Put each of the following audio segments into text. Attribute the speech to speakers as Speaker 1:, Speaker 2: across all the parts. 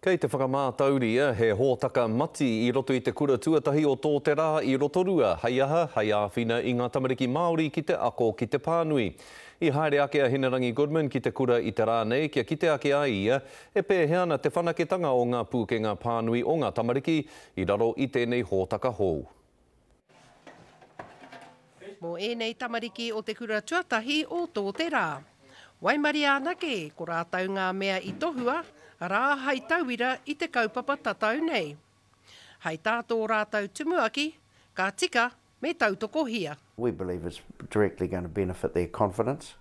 Speaker 1: Kei te whakamātauria, he hōtaka mati I roto I te kura tuatahi o tō te rā I rotorua, hei aha, hei āwhina I ngā tamariki Māori ki te ako ki te pānui. I haere ake a Hinerangi Goodman ki te kura I te rā nei, kia kite ake a ia, e pēheana te whanaketanga o ngā pūkenga pānui o ngā tamariki I raro I tēnei hōtaka hou.
Speaker 2: Mō ēnei tamariki o te kura tuatahi o tō te rā. Waimari anake, ko rātau ngā mea I tohua, rā hei tauira I te kaupapa tatau nei. Hei tātō rātau tumuaki, ka tika me tautoko hia.
Speaker 3: We believe it's directly going to benefit their confidence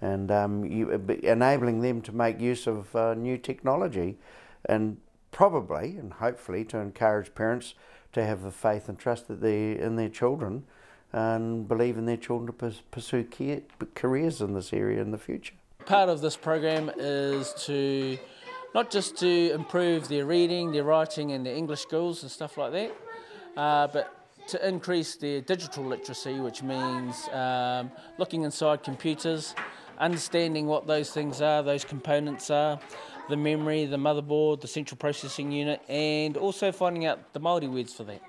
Speaker 3: and enabling them to make use of new technology and probably and hopefully to encourage parents to have the faith and trust that in their children and believe in their children to pursue careers in this area in the future.
Speaker 4: Part of this program is to not just to improve their reading, their writing and their English skills and stuff like that, but to increase their digital literacy, which means looking inside computers, understanding what those things are, those components are, the memory, the motherboard, the central processing unit, and also finding out the Māori words for that.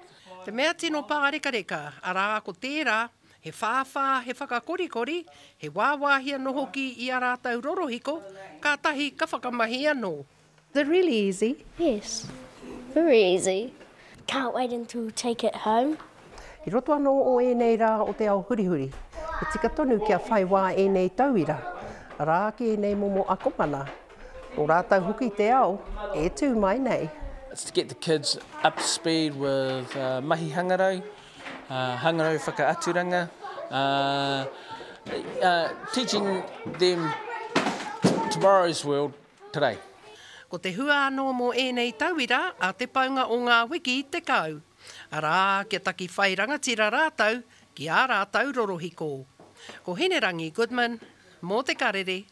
Speaker 2: Te mea tino pārekareka, arā ko tērā, he whāwhā, he whakakorikori, he wāwāhia no hoki I a rātau rorohiko, ka tahi ka whakamahi anō.
Speaker 5: They're really easy.
Speaker 6: Yes, very easy. Can't wait until we take it home.
Speaker 5: I roto anō o ēnei rā o te ao hurihuri. E tika tonu kia whai wā ēnei tauira. Rā ki ēnei momo akomana. O rātau huki te ao, e tū mai nei.
Speaker 4: It's to get the kids up to speed with mahi hangarau, hangarau whakaaturanga, teaching them tomorrow's world today.
Speaker 2: Ko te hua anō mō ēnei tauira a te paunga o ngā wiki I te kau. Arā, kia taki whai rangatira rātau ki a rātau rorohiko. Ko Hinerangi Goodman, mō te karere.